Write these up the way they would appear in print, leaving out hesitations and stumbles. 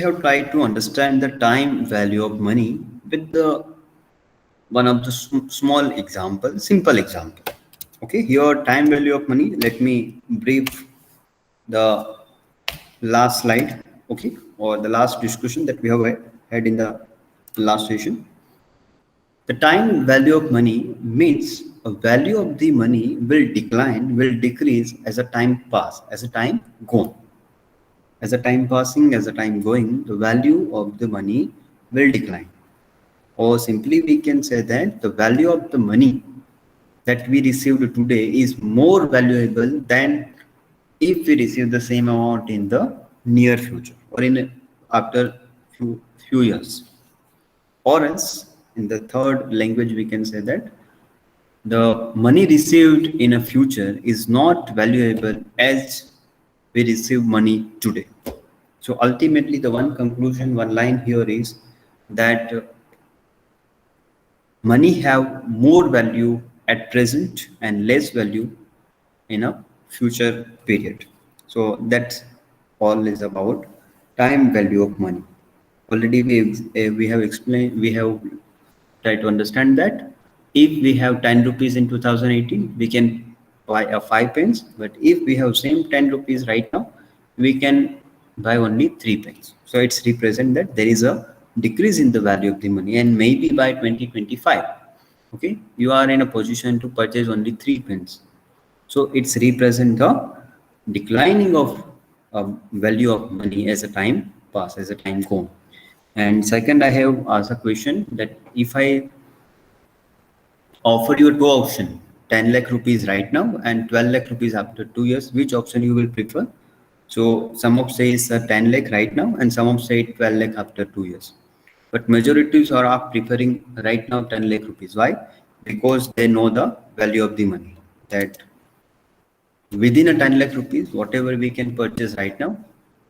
have tried to understand the time value of money with the one of the small example, simple example. Okay, here time value of money. Let me brief the last slide. Okay, or the last discussion that we have had in the last session. The time value of money means a value of the money will decline, will decrease as a time pass, as a time gone. As a time passing, as a time going, the value of the money will decline. Or simply we can say that the value of the money that we received today is more valuable than if we receive the same amount in the near future or in after few years. Or else in the third language we can say that the money received in a future is not valuable as we receive money today. So ultimately the one conclusion, one line here is that money have more value at present and less value in a future period. So that's all is about time value of money. Already we have explained, we have tried to understand that if we have 10 rupees in 2018, we can buy a 5 pence, but if we have same 10 rupees right now, we can buy only 3 pence. So it's represent that there is a decrease in the value of the money, and maybe by 2025, okay, you are in a position to purchase only 3 pence. So it's represent the declining of value of money as a time pass, as a time go. And second, I have asked a question that if I offer you a two option, 10 lakh rupees right now and 12 lakh rupees after 2 years, which option you will prefer? So some of say is 10 lakh right now and some of say 12 lakh after 2 years. But majorities are preferring right now 10 lakh rupees. Why? Because they know the value of the money, that within a 10 lakh rupees, whatever we can purchase right now,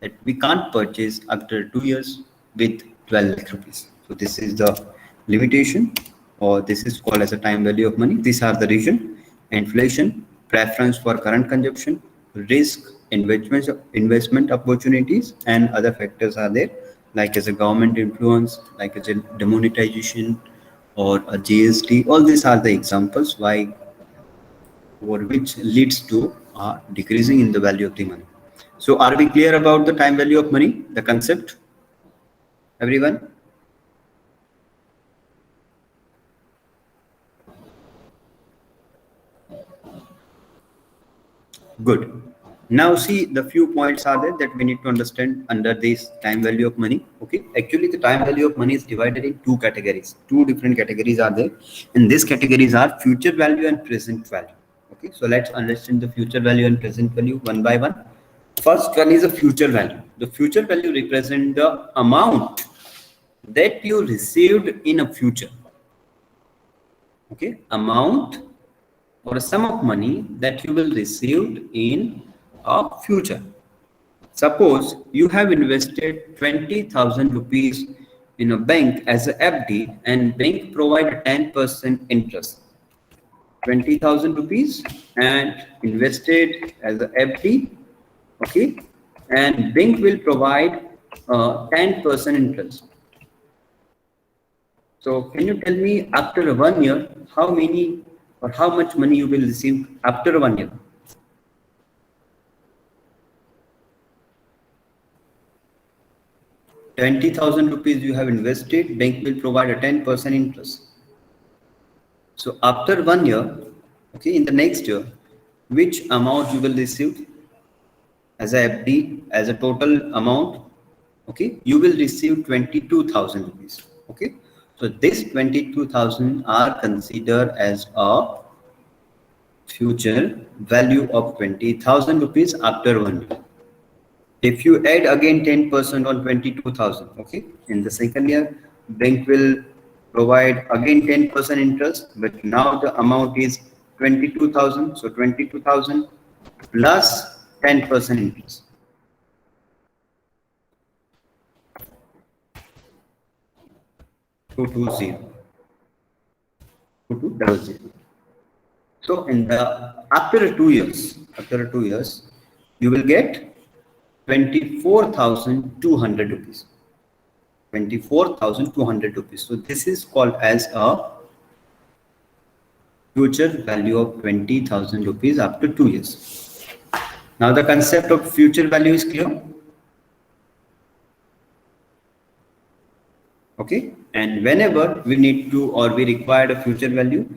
that we can't purchase after 2 years with 12 lakh rupees. So this is the limitation, or this is called as a time value of money. These are the reason: inflation, preference for current consumption, risk, investment opportunities, and other factors are there, like as a government influence, like as a demonetization or a GST. All these are the examples why or which leads to decreasing in the value of the money. So are we clear about the time value of money, the concept, everyone? Good. Now see, the few points are there that we need to understand under this time value of money. Okay, actually the time value of money is divided in two categories. Two different categories are there, and these categories are future value and present value. Okay, so let's understand the future value and present value one by one. First one is a future value. The future value represents the amount that you received in a future. Okay, amount or a sum of money that you will receive in a future. Suppose you have invested 20,000 rupees in a bank as a FD, and bank provide a 10% interest. 20,000 rupees and invested as a FD, okay, and bank will provide 10% interest. So can you tell me after 1 year how many or how much money you will receive after 1 year? ₹20,000 you have invested, bank will provide a 10% interest. So after 1 year, okay, in the next year, which amount you will receive as a FD, as a total amount? Okay, you will receive 22,000 rupees. Okay, so this 22,000 are considered as a future value of 20,000 rupees after 1 year. If you add again 10% on 22,000, okay, in the second year, bank will provide again 10% interest, but now the amount is 22,000. So 22,000 plus 10% interest. Two two zero. 2200. So in the after 2 years, you will get 24,200 rupees. 24,200 rupees. So this is called as a future value of 20,000 rupees after 2 years. Now the concept of future value is clear. Okay, and whenever we need to or we require a future value,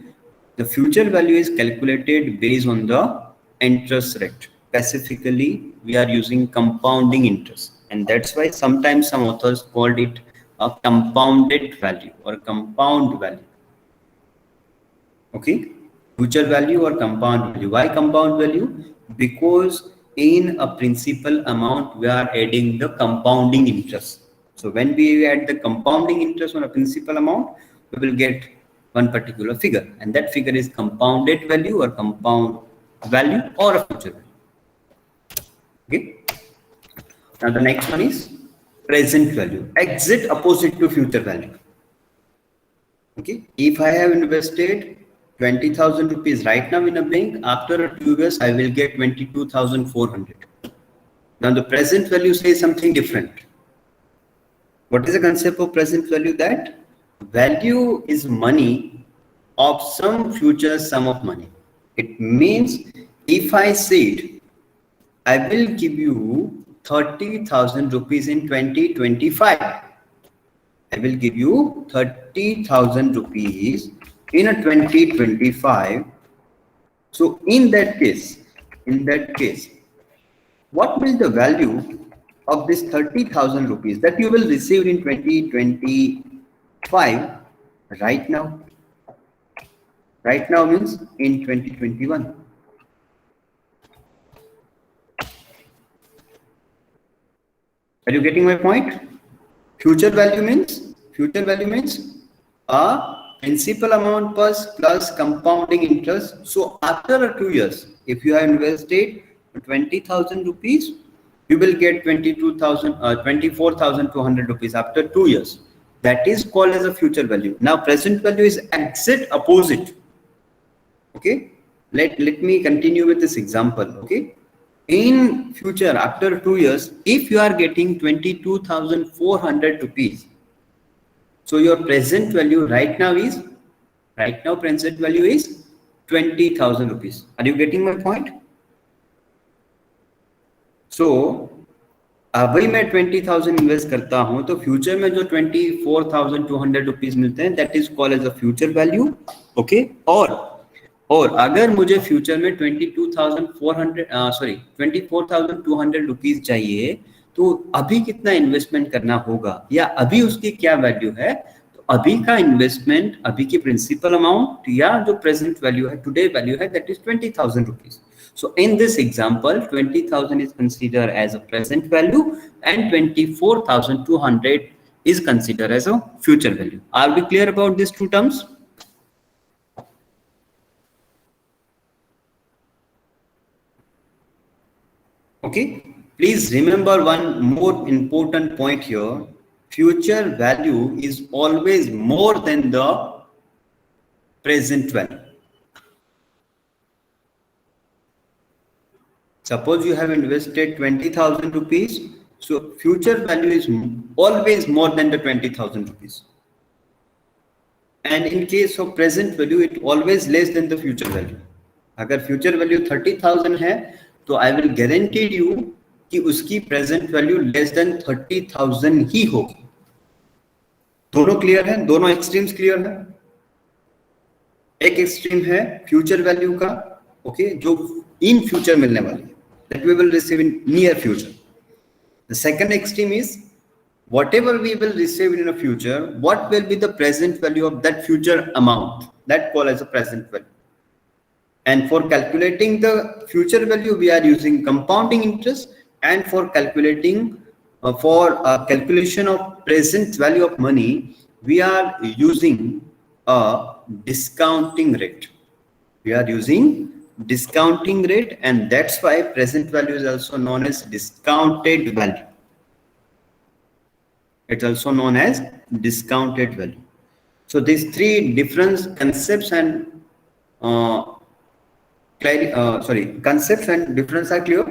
the future value is calculated based on the interest rate. Specifically, we are using compounding interest, and that's why sometimes some authors called it a compounded value or compound value. Okay, future value or compound value. Why compound value? Because in a principal amount we are adding the compounding interest. So when we add the compounding interest on a principal amount, we will get one particular figure, and that figure is compounded value or compound value or a future value. Okay, now the next one is present value, exact opposite to future value. Okay, if I have invested 20,000 rupees right now in a bank, after 2 years I will get 22,400. Now the present value says something different. What is the concept of present value? That value is money of some future sum of money. It means if I said I will give you 30,000 rupees in 2025, I will give you 30,000 rupees in a 2025. So in that case, what will the value of this 30,000 rupees that you will receive in 2025 right now? Right now means in 2021. Are you getting my point? Future value means a principal amount plus compounding interest. So after 2 years, if you have invested 20,000 rupees, you will get 24,200 rupees after 2 years. That is called as a future value. Now present value is exact opposite. Okay, let me continue with this example. Okay, in future after 2 years, if you are getting 22,400 rupees, so your present value present value is 20,000 rupees. Are you getting my point? So अभी मैं 20,000 invest करता हूं तो future में जो 24,200 rupees मिलते हैं that is called as a future value. Okay, और अगर मुझे फ्यूचर में 24,200 रुपीज चाहिए तो अभी कितना इन्वेस्टमेंट करना होगा या अभी उसकी क्या वैल्यू है? तो अभी का इन्वेस्टमेंट, अभी की प्रिंसिपल अमाउंट या जो प्रेजेंट वैल्यू है, टुडे वैल्यू है, that is 20,000 rupees. So in this example, 20,000 is considered as a present value and 24,200 is considered as a future value. Are we clear about these two terms? Okay, please remember one more important point here. Future value is always more than the present value. Suppose you have invested 20,000 rupees, so future value is always more than the 20,000 rupees. And in case of present value, it always less than the future value. अगर future value 30,000 है, तो I will guarantee you कि उसकी present value less than 30,000 ही होगी. दोनों clear है? दोनों extremes clear है? एक एक्सट्रीम है फ्यूचर वैल्यू का, ओके, जो इन फ्यूचर मिलने वाली है, that we will receive in near future. The second extreme is whatever we will receive in the future, what will be the present value of that future amount, that called as a present value. And for calculating the future value, we are using compounding interest, and for calculating calculation of present value of money, we are using a discounting rate. We are using discounting rate, and that's why present value is also known as discounted value. It's also known as discounted value. So these three different concepts and concepts and difference are clear.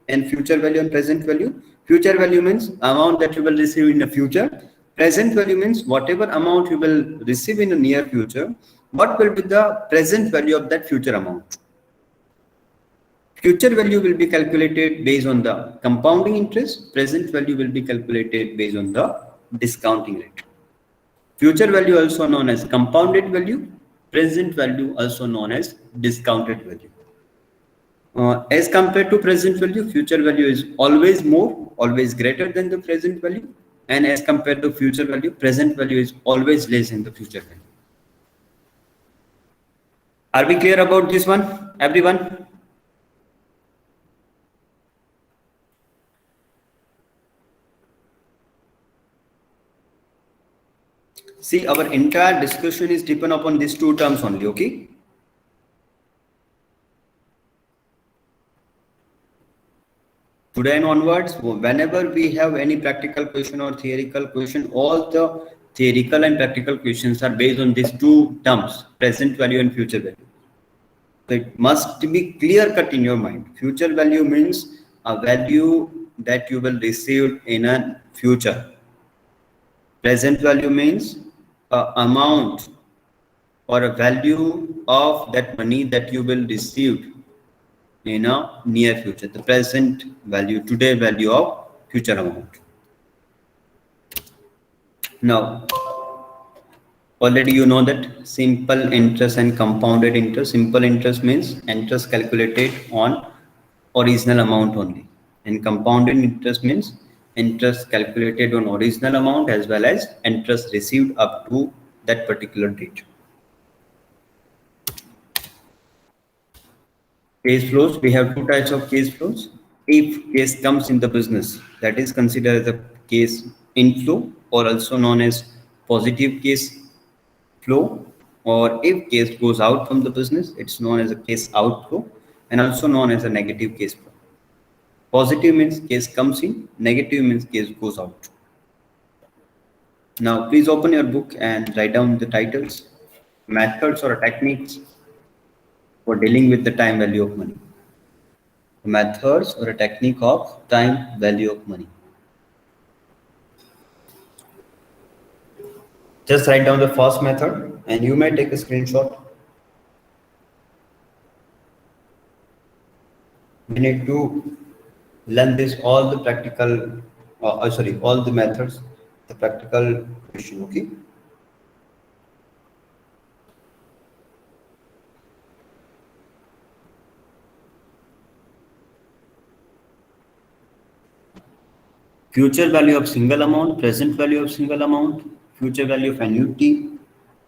And future value and present value. Future value means amount that you will receive in the future. Present value means whatever amount you will receive in the near future, what will be the present value of that future amount? Future value will be calculated based on the compounding interest. Present value will be calculated based on the discounting rate. Future value also known as compounded value. Present value also known as discounted value. As compared to present value, future value is always more, always greater than the present value. And as compared to future value, present value is always less than the future value. Are we clear about this one, everyone? See, our entire discussion is depend upon these two terms only, okay? Today and onwards, whenever we have any practical question or theoretical question, all the theoretical and practical questions are based on these two terms, present value and future value. So it must be clear cut in your mind. Future value means a value that you will receive in a future. Present value means a amount or a value of that money that you will receive in a near future. The present value, today value of future amount. Now, already you know that simple interest and compounded interest. Simple interest means interest calculated on original amount only, and compounded interest means interest calculated on original amount as well as interest received up to that particular date. Case flows, we have two types of case flows. If case comes in the business, that is considered as a case inflow, or also known as positive case flow, or if case goes out from the business, it's known as a case outflow, and also known as a negative case flow. Positive means case comes in, negative means case goes out. Now please open your book and write down the titles, methods or techniques for dealing with the time value of money. Methods or a technique of time value of money. Just write down the first method and you may take a screenshot. We need to learn this all the practical, all the methods, the practical question, okay? Future value of single amount, present value of single amount, future value of annuity,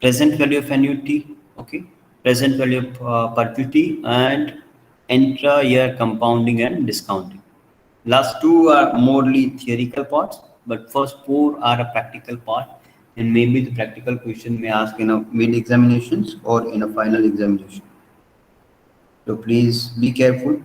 present value of annuity, okay? Present value of perpetuity, and intra-year compounding and discounting. Last two are morely theoretical parts, but first four are a practical part, and maybe the practical question may ask in a mid examinations or in a final examination. So please be careful.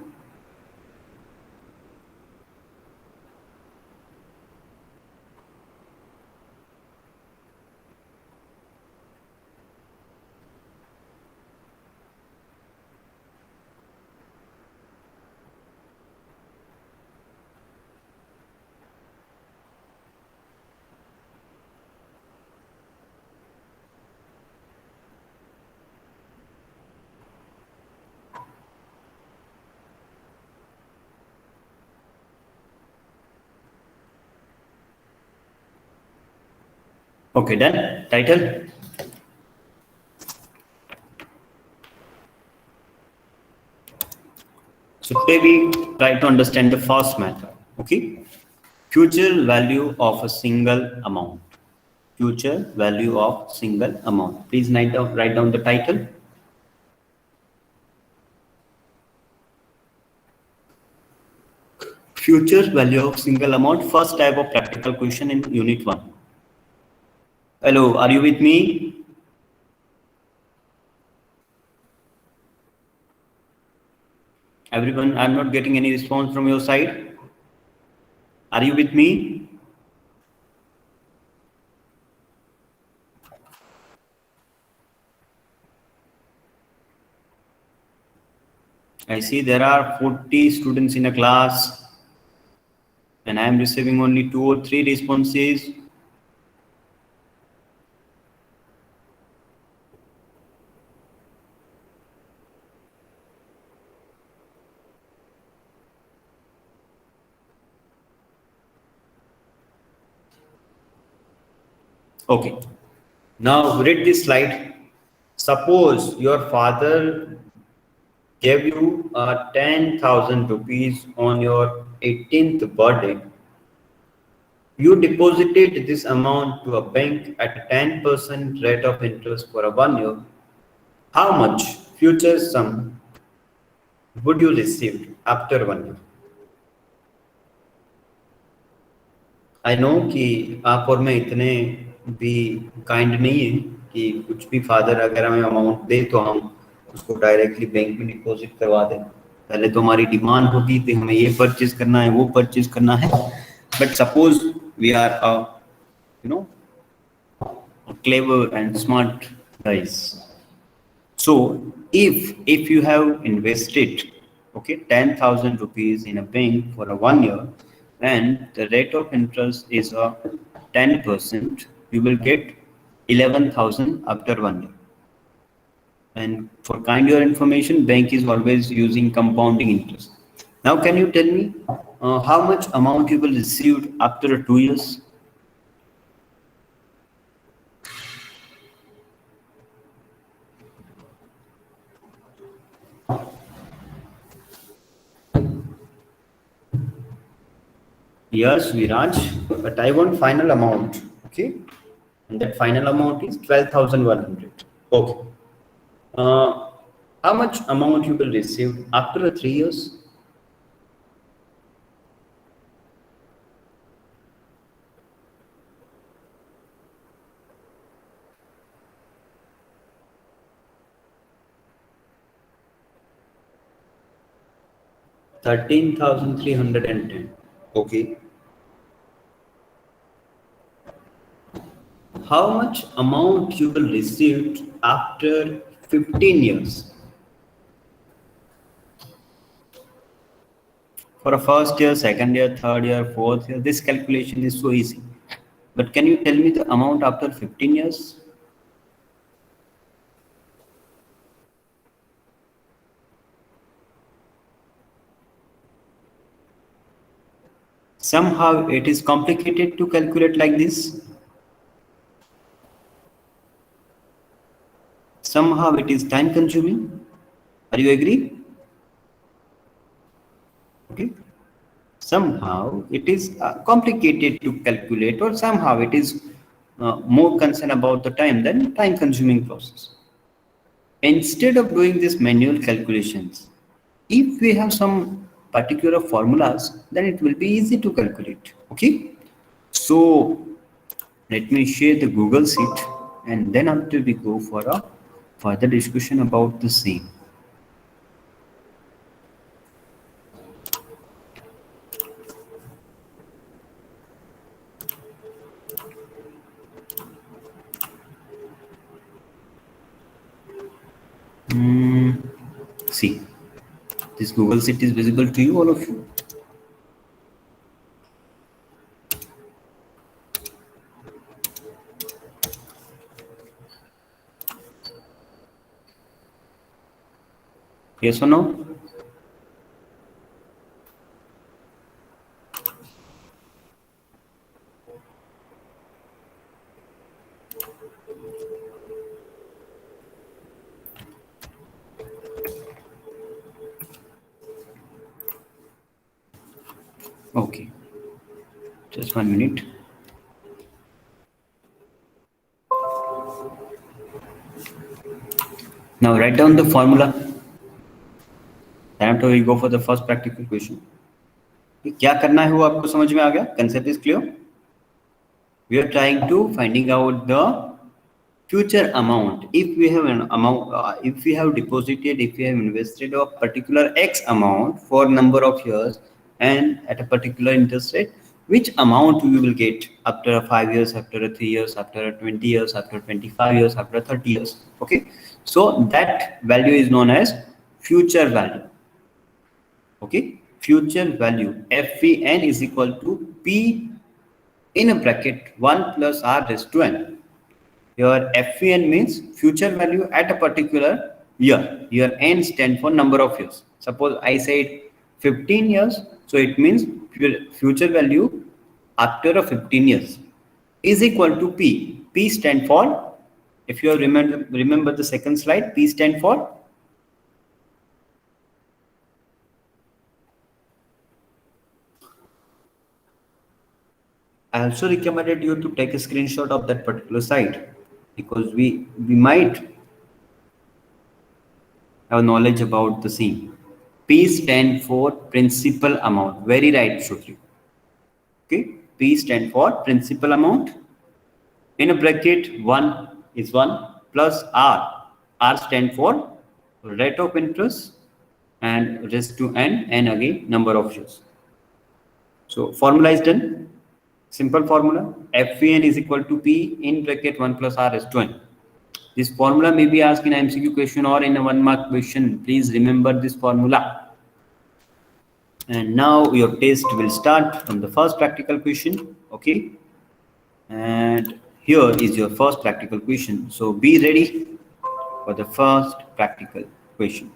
Okay, done. Title. So today we try to understand the first method. Okay, future value of a single amount. Future value of single amount. Please write down the title. Future value of single amount. First type of practical question in Unit 1. Hello, are you with me? Everyone, I'm not getting any response from your side. Are you with me? I see there are 40 students in a class and I am receiving only 2 or 3 responses. Okay. Now read this slide. Suppose your father gave you 10,000 rupees on your 18th birthday. You deposited this amount to a bank at a 10% rate of interest for a 1 year. How much future sum would you receive after 1 year? I know कि आप और मैं इतने भी kind नहीं है कि कुछ भी फादर अगर हमें अमाउंट दे तो हम उसको डायरेक्टली बैंक में डिपॉजिट करवा दें। पहले तो हमारी डिमांड होगी कि हमें ये परचेज करना है, वो परचेज करना है। But suppose we are you know clever and smart guys. So if you have invested, okay, 10,000 rupees in a bank for a 1 year, and the rate of interest is a 10%, you will get 11,000 after 1 year. And for kind your information, bank is always using compounding interest. Now, can you tell me how much amount you will receive after 2 years? Yes, Viraj, but I want final amount. Okay, and that final amount is 12,100. Okay. Uh, how much amount you will receive after 3 years? $13,310. Okay. How much amount you will receive after 15 years? For a first year, second year, third year, fourth year, this calculation is so easy. But can you tell me the amount after 15 years? Somehow it is complicated to calculate like this. Somehow it is time consuming. Are you agree? Okay. Somehow it is complicated to calculate, or somehow it is more concerned about the time than time consuming process. Instead of doing this manual calculations, if we have some particular formulas, then it will be easy to calculate. Okay. So let me share the Google Sheet, and then after we go for a further discussion about the same. See, this Google Sheet is visible to you, all of you. Yes or no? Okay, just 1 minute. Now write down the formula. Then after we go for the first practical question. क्या करना है वो आपको समझ में आ गया? Concept is clear. We are trying to finding out the future amount. If we have an amount, if we have deposited, if we have invested a particular X amount for number of years and at a particular interest rate, which amount we will get after 5 years, after 3 years, after 20 years, after 25 years, after 30 years. Okay, so that value is known as future value. Okay, future value, FVN is equal to P in a bracket 1 plus R raised to N. Your FVN means future value at a particular year. Your N stand for number of years. Suppose I said 15 years, so it means future value after a 15 years is equal to P. P stand for, if you remember the second slide, P stand for I also recommended you to take a screenshot of that particular site because we might have knowledge about the same. P stand for principal amount. Very right, Shruti. Okay, P stand for principal amount. In a bracket, 1 is 1 plus R. R stand for rate of interest and raised to n again number of years. So formula is done. Simple formula. FVN is equal to P in bracket 1 plus R is 20. This formula may be asked in MCQ question or in a 1 mark question. Please remember this formula. And now your test will start from the first practical question. Okay. And here is your first practical question. So be ready for the first practical question.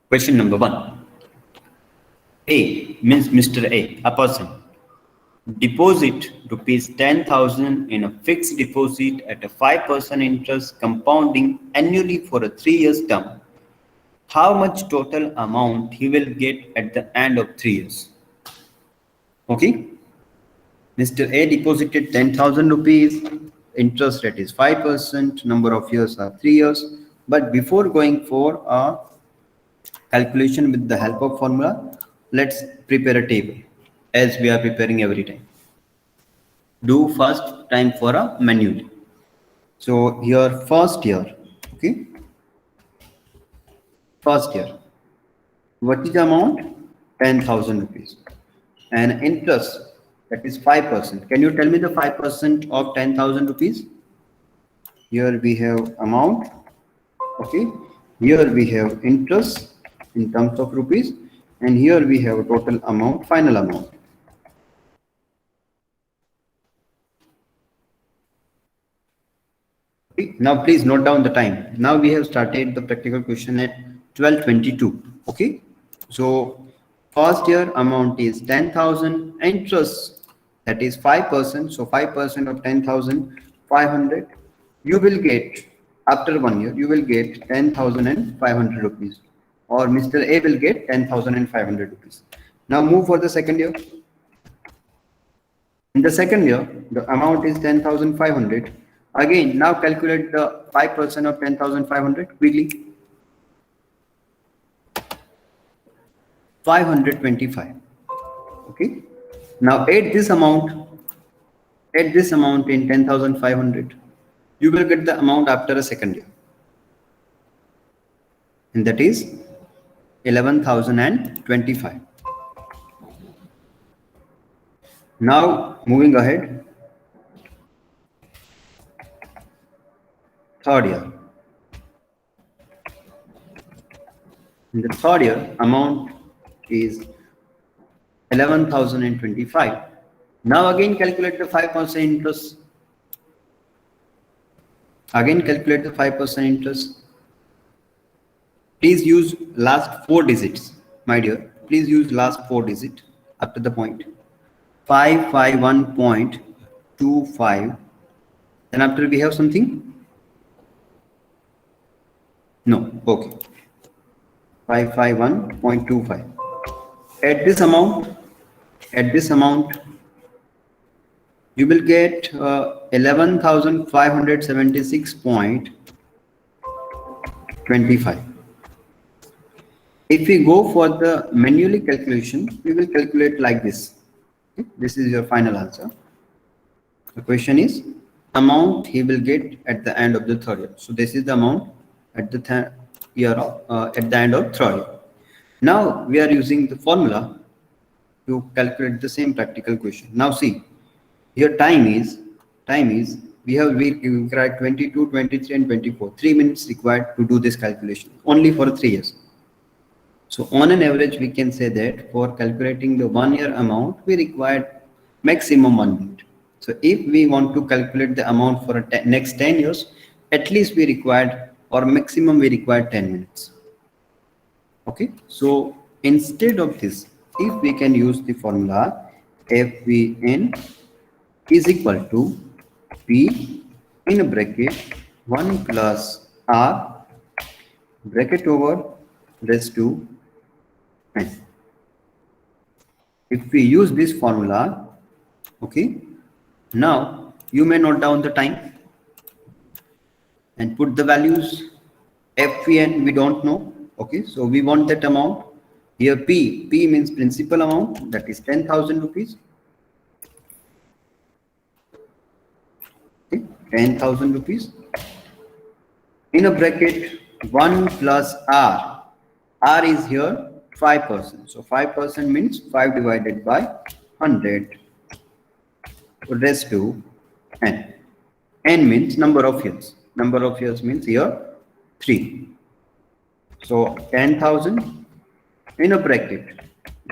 Question number 1. A means Mr. A person, deposit rupees 10,000 in a fixed deposit at a 5% interest compounding annually for a 3 years term. How much total amount he will get at the end of 3 years? Okay. Mr. A deposited 10,000 rupees, interest rate is 5%, number of years are 3 years. But before going for a calculation with the help of formula, let's prepare a table as we are preparing every time. Do first time for a manually. So your first year, okay? First year. What is the amount? 10,000 rupees. And interest, that is 5%. Can you tell me the 5% of 10,000 rupees? Here we have amount, okay? Here we have interest in terms of rupees, and here we have total amount, final amount. Okay. Now please note down the time. Now we have started the practical question at 12:22. Okay. So first year amount is 10,000, interest that is 5%. So 5% of 10,000, 500. You will get after 1 year, you will get 10,500 rupees, or Mr. A will get 10,500 rupees. Now move for the second year. In the second year, the amount is 10,500. Again, now calculate the 5% of 10,500 quickly. 525. Okay. Now add this amount in 10,500. You will get the amount after a second year, and that is 11,025. Now moving ahead, third year. In the third year, amount is 11,025. Now again calculate the 5% interest. Again calculate the 5% interest. Please use last 4 digits, my dear. Please use last 4 digits up to the point. 551.25. Then after we have something? No. Okay. 551.25. At this amount, you will get 11,576.25. If we go for the manually calculation, we will calculate like this. Okay? This is your final answer. The question is amount he will get at the end of the third year. So this is the amount at the at the end of third year. Now we are using the formula to calculate the same practical question. Now see, here time is we required 22, 23 and 24. 3 minutes required to do this calculation only for 3 years. So on an average, we can say that for calculating the 1 year amount, we required maximum 1 minute. So if we want to calculate the amount for next 10 years, at least we required, or maximum we required 10 minutes. Okay. So instead of this, if we can use the formula FVN is equal to P in a bracket 1 plus R bracket over raised to n. If we use this formula, okay, now you may note down the time and put the values. FVN we don't know, okay, so we want that amount. Here P means principal amount, that is 10,000 rupees. Okay, 10,000 rupees. In a bracket 1 plus R. R is here 5%. So 5% means 5 divided by 100 raised to n. N means number of years. Number of years means here 3. So 10,000 in a bracket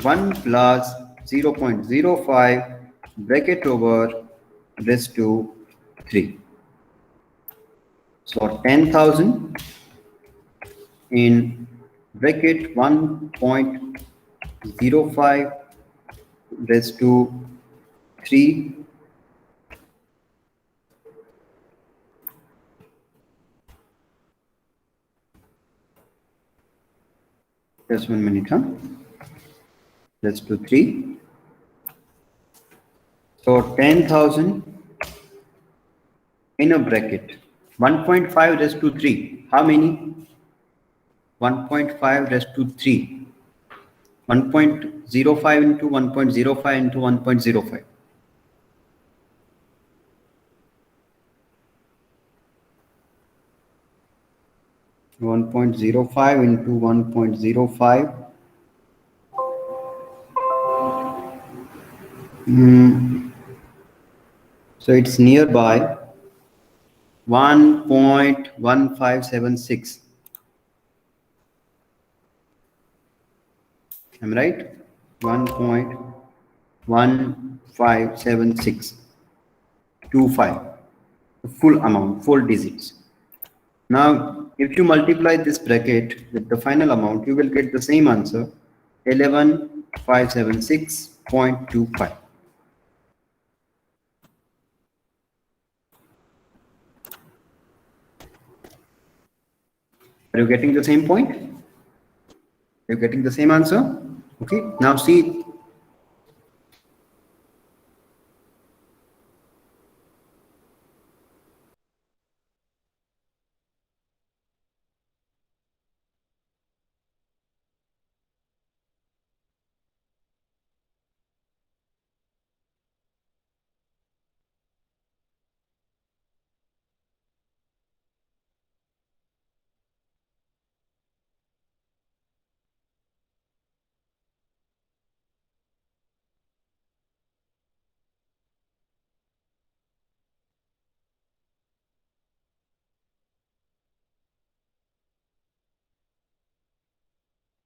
1 plus 0.05 bracket over raised to 3. So 10,000 in bracket 1.05 raised to 3. Just 1 minute, huh? Raised to 3. So 10,000 in a bracket 1.5 raised to 3. How many? 1.5 raised to 3. 1.05 into 1.05 into 1.05. 1.05 into 1.05. So it's nearby 1.1576. Am I right? 1.157625. The full amount, 4 digits. Now, if you multiply this bracket with the final amount, you will get the same answer, 11576.25. Are you getting the same point? You're getting the same answer? Okay, now see.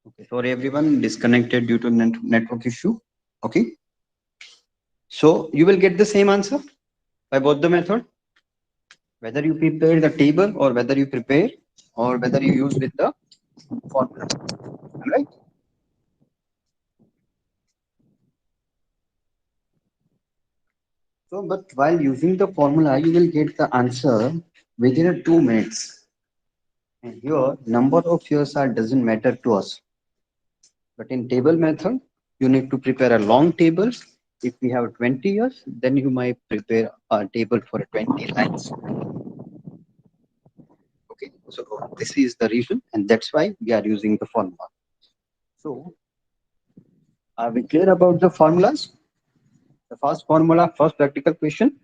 Okay, sorry everyone, disconnected due to network issue. Okay, so you will get the same answer by both the method, whether you prepare the table or whether you prepare or whether you use with the formula. Right? So, but while using the formula, you will get the answer within a 2 minutes. And here, number of years are doesn't matter to us. But in table method, you need to prepare a long table. If we have 20 years, then you might prepare a table for 20 lines. Okay, so this is the reason, and that's why we are using the formula. So, are we clear about the formulas? The first formula, first practical question.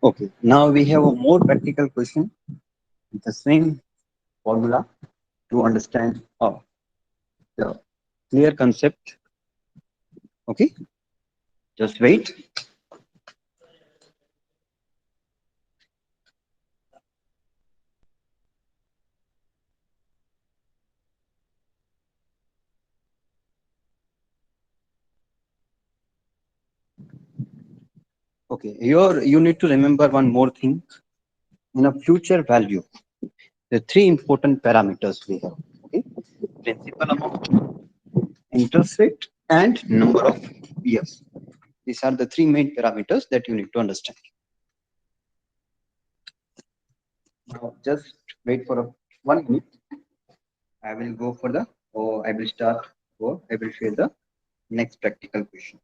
Okay, now we have a more practical question with the same formula to understand the clear concept. Okay, just wait. Okay, here you need to remember one more thing. In a future value, the three important parameters we have. Okay, principal amount, interest rate, and number of years. These are the three main parameters that you need to understand. Now, just wait for 1 minute. I will go for the, or I will start, or I will share the next practical question.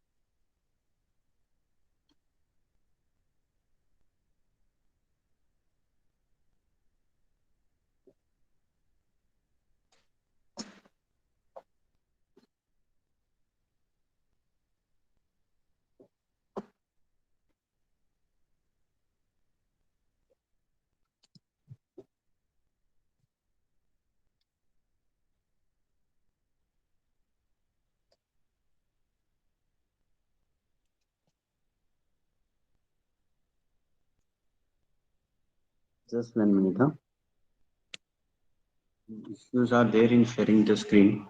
Just 1 minute, huh? Issues are there in sharing the screen.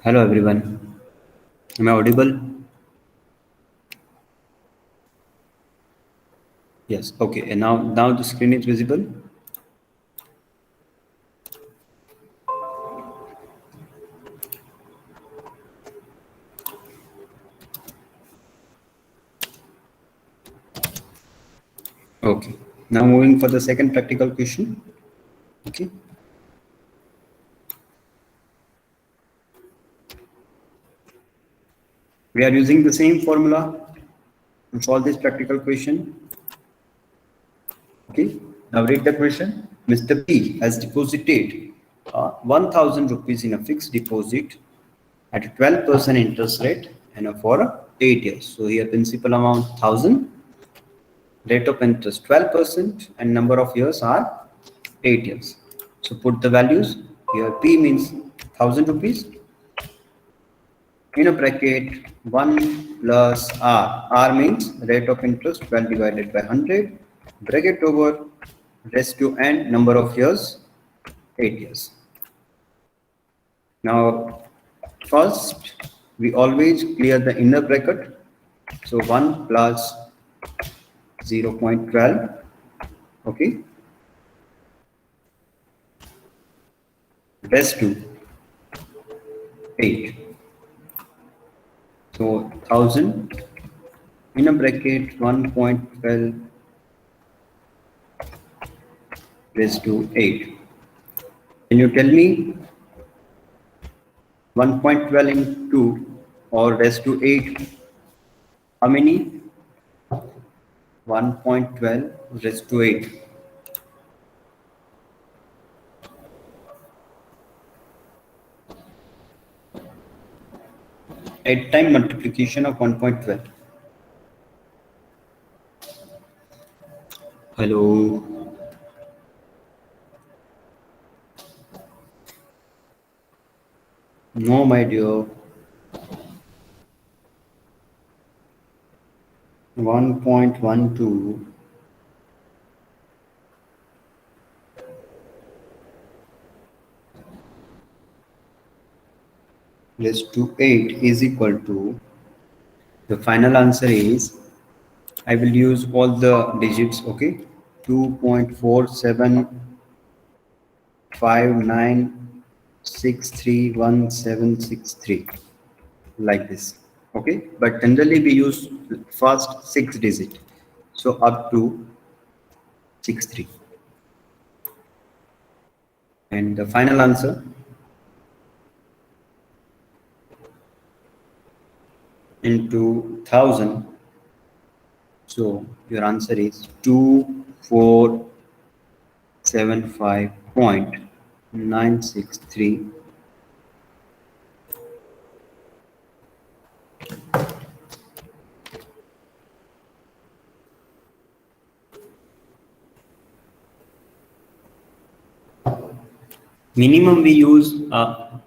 Hello everyone. Am I audible? Yes. Okay. And now the screen is visible. Okay. Now moving for the second practical question. Okay. We are using the same formula to solve this practical question. Okay. Now read the question. Mr. P has deposited 1,000 rupees in a fixed deposit at a 12% interest rate and for 8 years. So here principal amount 1,000, rate of interest 12%, and number of years are 8 years. So put the values. Here P means 1,000 rupees. In a bracket 1 plus R. R means rate of interest 12 divided by 100. Bracket over rest to n, number of years 8 years. Now first we always clear the inner bracket. So 1 plus 0.12. Okay. Rest to 8. So 1,000 in a bracket 1.12 raised to 8. Can you tell me 1.12 into or raised to 8? How many? 1.12 raised to 8. 8 time multiplication of 1.12. Hello. No, my dear. 1.12 raised to 8 is equal to, the final answer is, I will use all the digits, okay? 2.4759631763 like this. Okay, but generally we use first 6 digit, so up to 63. And the final answer into 1000. So your answer is 2475.963. Minimum we use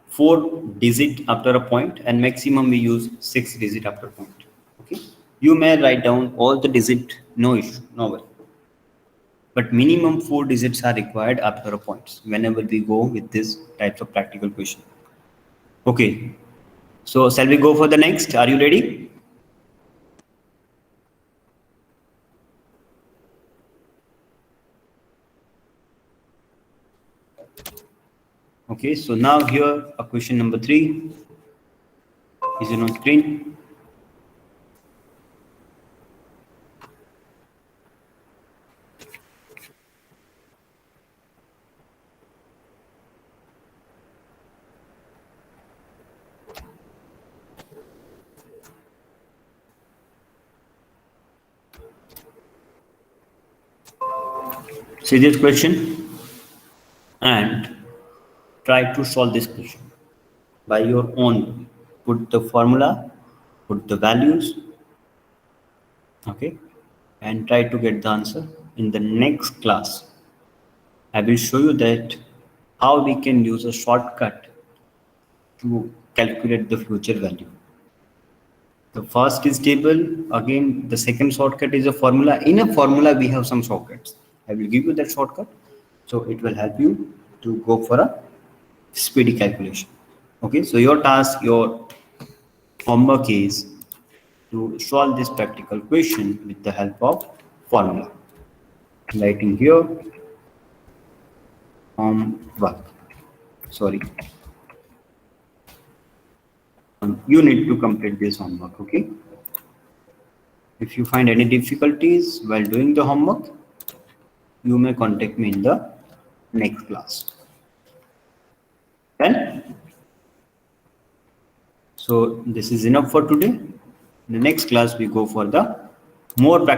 4 digit after a point, and maximum we use 6 digit after a point. Okay, you may write down all the digit, no issue, no worry. But minimum 4 digits are required after a point whenever we go with this types of practical question. Okay, so shall we go for the next? Are you ready? Okay, so now here a question number 3 is on screen. See this question and try to solve this question by your own. Put the formula, put the values, okay, and try to get the answer. In the next class, I will show you that how we can use a shortcut to calculate the future value. The first is table. Again, the second shortcut is a formula. In a formula, we have some shortcuts. I will give you that shortcut. So it will help you to go for a speedy calculation. Okay, so your task, your homework is to solve this practical question with the help of formula. Writing here, homework. Sorry. You need to complete this homework, okay? If you find any difficulties while doing the homework, you may contact me in the next class. Then, so this is enough for today. In the next class, we go for the more practical.